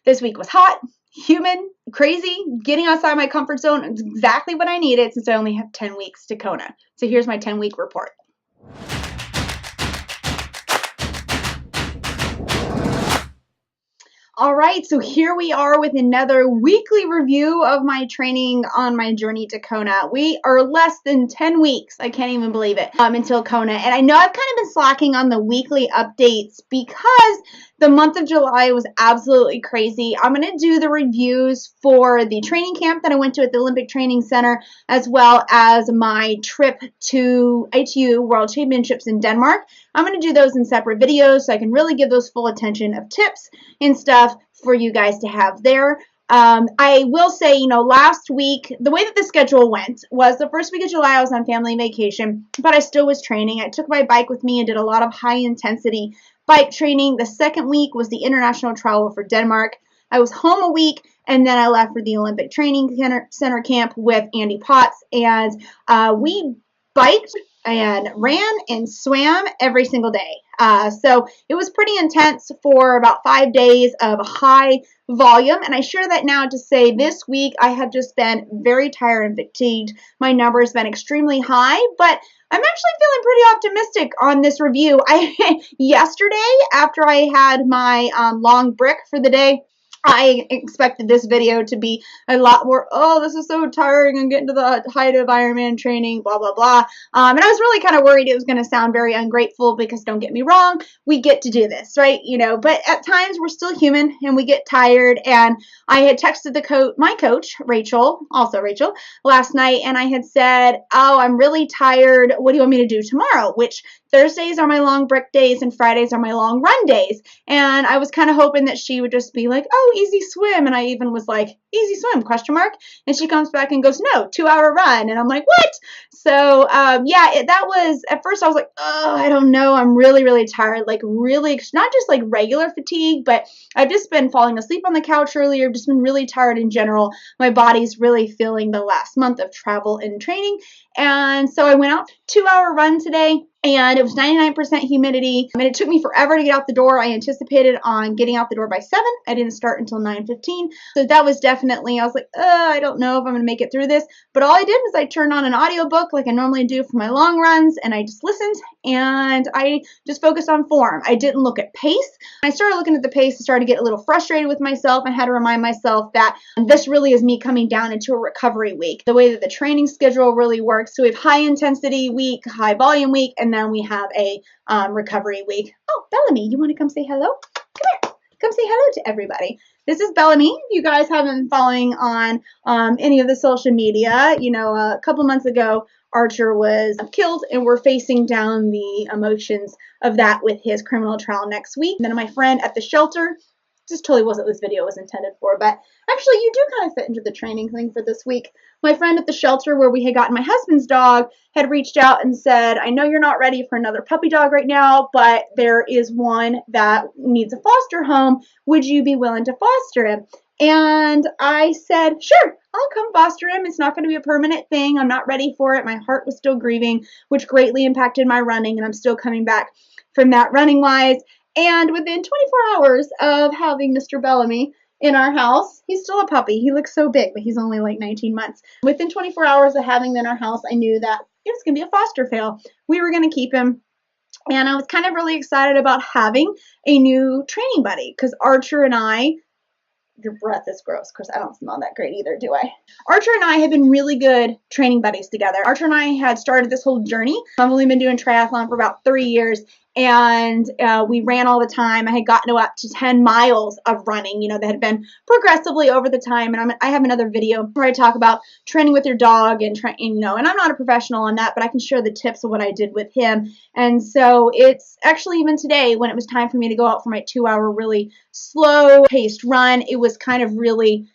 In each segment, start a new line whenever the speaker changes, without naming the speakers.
This week was hot, humid, crazy, getting outside my comfort zone. It's exactly what I needed since I only have 10 weeks to Kona. So here's my 10-week report. All right, so here we are with another weekly review of my training on my journey to Kona. We are less than 10 weeks, I can't even believe it, until Kona. And I know I've kind of been slacking on the weekly updates because the month of July was absolutely crazy. I'm going to do the reviews for the training camp that I went to at the Olympic Training Center, as well as my trip to ITU World Championships in Denmark. I'm going to do those in separate videos so I can really give those full attention of tips and stuff for you guys to have there. I will say, last week, the way that the schedule went was the first week of July I was on family vacation, but I still was training. I took my bike with me and did a lot of high intensity bike training. The second week was the international travel for Denmark. I was home a week, and then I left for the Olympic Training Center camp with Andy Potts, and we biked and ran and swam every single day. So it was pretty intense for about 5 days of high volume. And I share that now to say this week I have just been very tired and fatigued. My number has been extremely high, but I'm actually feeling pretty optimistic on this review. Yesterday, after I had my long brick for the day, I expected this video to be a lot more, oh, this is so tiring, I'm getting to the height of Ironman training, blah, blah, blah. And I was really kind of worried it was going to sound very ungrateful because don't get me wrong, we get to do this, right? But at times we're still human and we get tired. And I had texted my coach, Rachel, last night, and I had said, oh, I'm really tired. What do you want me to do tomorrow? Which Thursdays are my long brick days and Fridays are my long run days. And I was kind of hoping that she would just be like, oh, easy swim. And I even was like, easy swim, ? And she comes back and goes, no, 2-hour run. And I'm like, what? So, that was, at first I was like, oh, I don't know. I'm really, really tired. Like really, not just like regular fatigue, but I've just been falling asleep on the couch earlier. Just been really tired in general. My body's really feeling the last month of travel and training. And so I went out 2-hour run today. And it was 99% humidity. I mean, it took me forever to get out the door. I anticipated on getting out the door by 7. I didn't start until 9:15. So that was definitely, I was like, I don't know if I'm going to make it through this. But all I did was I turned on an audiobook like I normally do for my long runs. And I just listened and I just focused on form. I didn't look at pace. I started looking at the pace and started to get a little frustrated with myself. I had to remind myself that this really is me coming down into a recovery week. The way that the training schedule really works. So we have high intensity week, high volume week, and then we have a recovery week. Oh, Bellamy, you want to come say hello? Come here. Come say hello to everybody. This is Bellamy. If you guys haven't been following on any of the social media, a couple months ago, Archer was killed, and we're facing down the emotions of that with his criminal trial next week. And then my friend at the shelter, just totally wasn't what this video was intended for, but actually you do kind of fit into the training thing for this week. My friend at the shelter where we had gotten my husband's dog had reached out and said, I know you're not ready for another puppy dog right now, but there is one that needs a foster home. Would you be willing to foster him? And I said, sure, I'll come foster him. It's not going to be a permanent thing. I'm not ready for it. My heart was still grieving, which greatly impacted my running, and I'm still coming back from that running wise. And within 24 hours of having Mr. Bellamy in our house, he's still a puppy. He looks so big, but he's only like 19 months. Within 24 hours of having him in our house, I knew that it was going to be a foster fail. We were going to keep him. And I was kind of really excited about having a new training buddy because Archer and I, your breath is gross because I don't smell that great either, do I? Archer and I have been really good training buddies together. Archer and I had started this whole journey. I've only been doing triathlon for about 3 years. And we ran all the time. I had gotten up to 10 miles of running, that had been progressively over the time. And I have another video where I talk about training with your dog and and I'm not a professional on that, but I can share the tips of what I did with him. And so it's actually even today when it was time for me to go out for my 2-hour really slow paced run, it was kind of really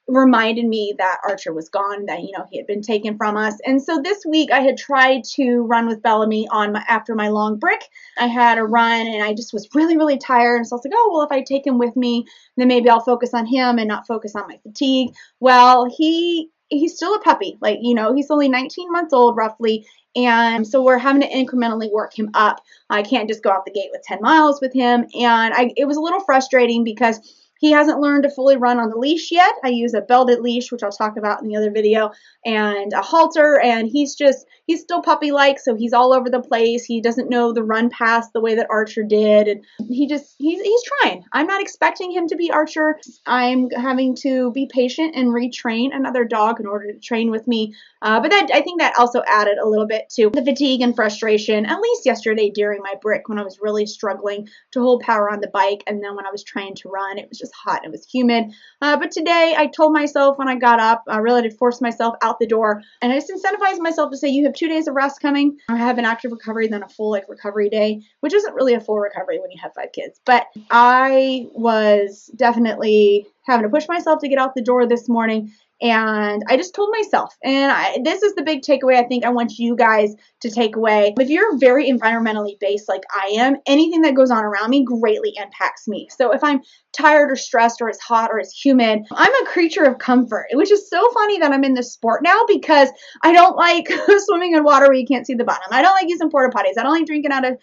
reminded me that Archer was gone, that he had been taken from us. And so this week I had tried to run with Bellamy after my long brick. I had a run and I just was really, really tired. And so I was like, oh, well, if I take him with me, then maybe I'll focus on him and not focus on my fatigue. Well, he's still a puppy. He's only 19 months old roughly. And so we're having to incrementally work him up. I can't just go out the gate with 10 miles with him. And it was a little frustrating because He hasn't learned to fully run on the leash yet. I use a belted leash, which I'll talk about in the other video, and a halter, and he's still puppy-like, so he's all over the place. He doesn't know the run pass the way that Archer did, and he's trying. I'm not expecting him to be Archer. I'm having to be patient and retrain another dog in order to train with me. But I think that also added a little bit to the fatigue and frustration, at least yesterday during my brick when I was really struggling to hold power on the bike, and then when I was trying to run, it was just hot, it was humid. But today I told myself when I got up, I really did force myself out the door, and I just incentivized myself to say, you have 2 days of rest coming. I have an active recovery, then a full recovery day, which isn't really a full recovery when you have 5 kids. But I was definitely having to push myself to get out the door this morning. And I just told myself, and this is the big takeaway I think I want you guys to take away. If you're very environmentally based like I am, anything that goes on around me greatly impacts me. So if I'm tired or stressed or it's hot or it's humid, I'm a creature of comfort, which is so funny that I'm in this sport now because I don't like swimming in water where you can't see the bottom. I don't like using porta potties. I don't like drinking out of,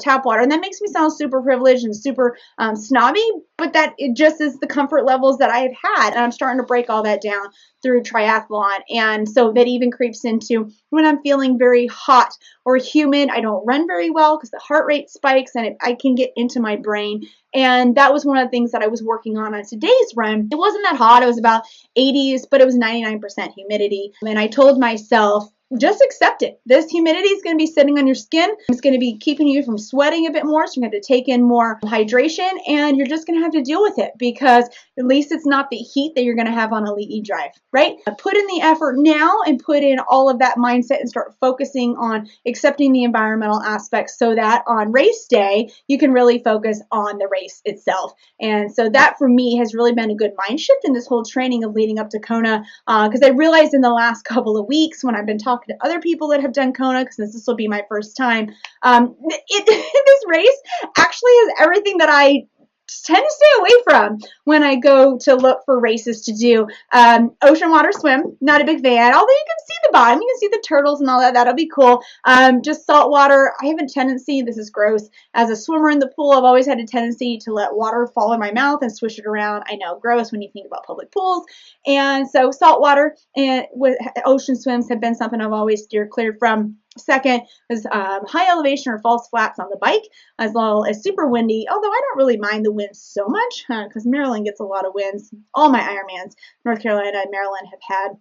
tap water. And that makes me sound super privileged and super snobby, but that it just is the comfort levels that I have had. And I'm starting to break all that down through triathlon. And so that even creeps into when I'm feeling very hot or humid, I don't run very well because the heart rate spikes and I can get into my brain. And that was one of the things that I was working on today's run. It wasn't that hot. It was about 80s, but it was 99% humidity. And I told myself, just accept it. This humidity is going to be sitting on your skin. It's going to be keeping you from sweating a bit more. So you're going to take in more hydration and you're just going to have to deal with it because at least it's not the heat that you're going to have on Elite E-Drive, right? Put in the effort now and put in all of that mindset and start focusing on accepting the environmental aspects so that on race day, you can really focus on the race itself. And so that for me has really been a good mind shift in this whole training of leading up to Kona because I realized in the last couple of weeks when I've been talking to other people that have done Kona, because this will be my first time, this race actually is everything that I tend to stay away from when I go to look for races to do. Ocean water swim, not a big fan, although you can see the bottom, you can see the turtles and all that, that'll be cool. Just salt water, I have a tendency, this is gross, as a swimmer in the pool, I've always had a tendency to let water fall in my mouth and swish it around. I know, gross when you think about public pools. And so salt water and with ocean swims have been something I've always steered clear from. Second is high elevation or false flats on the bike, as well as super windy, although I don't really mind the wind so much because Maryland gets a lot of winds. All my Ironmans, North Carolina and Maryland, have had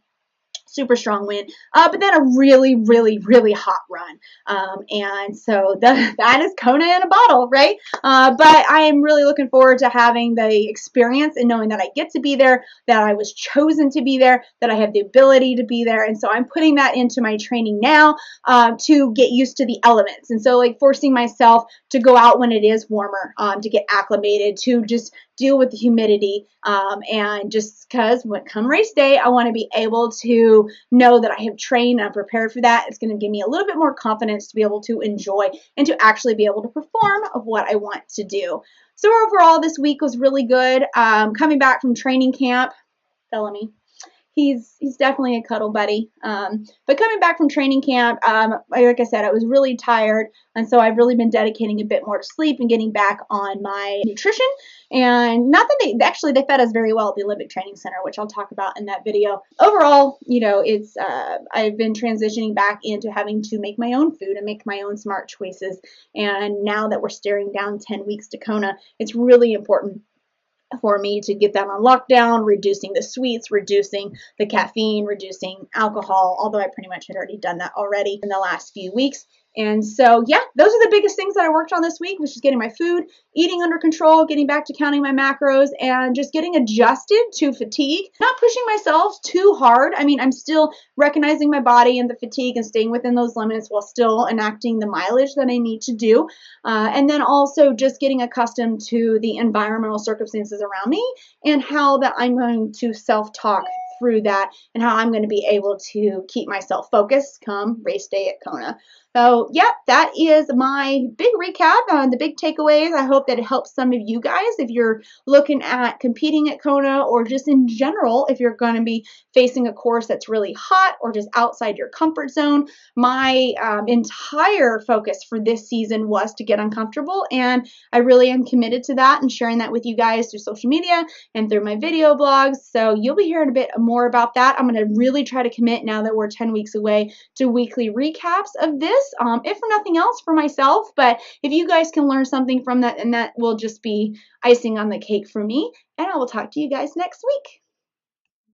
super strong wind, but then a really, really, really hot run. And so that is Kona in a bottle, right? But I am really looking forward to having the experience and knowing that I get to be there, that I was chosen to be there, that I have the ability to be there. And so I'm putting that into my training now to get used to the elements. And so like forcing myself to go out when it is warmer, to get acclimated, to just deal with the humidity, and just because when come race day, I want to be able to know that I have trained and I'm prepared for that. It's going to give me a little bit more confidence to be able to enjoy and to actually be able to perform of what I want to do. So overall, this week was really good. Coming back from training camp, Bellamy. He's definitely a cuddle buddy. But coming back from training camp, like I said, I was really tired. And so I've really been dedicating a bit more to sleep and getting back on my nutrition. And not that they fed us very well at the Olympic Training Center, which I'll talk about in that video. Overall, it's I've been transitioning back into having to make my own food and make my own smart choices. And now that we're staring down 10 weeks to Kona, it's really important for me to get that on lockdown, reducing the sweets, reducing the caffeine, reducing alcohol, although I pretty much had already done that already in the last few weeks. And so, yeah, those are the biggest things that I worked on this week, which is getting my food, eating under control, getting back to counting my macros, and just getting adjusted to fatigue, not pushing myself too hard. I mean, I'm still recognizing my body and the fatigue and staying within those limits while still enacting the mileage that I need to do. And then also just getting accustomed to the environmental circumstances around me and how that I'm going to self-talk through that and how I'm going to be able to keep myself focused come race day at Kona. So, yep, that is my big recap on the big takeaways. I hope that it helps some of you guys if you're looking at competing at Kona, or just in general if you're going to be facing a course that's really hot or just outside your comfort zone. My entire focus for this season was to get uncomfortable, and I really am committed to that and sharing that with you guys through social media and through my video blogs. So you'll be hearing a bit more about that. I'm going to really try to commit, now that we're 10 weeks away, to weekly recaps of this, if for nothing else, for myself. But if you guys can learn something from that, and that will just be icing on the cake for me. And I will talk to you guys next week.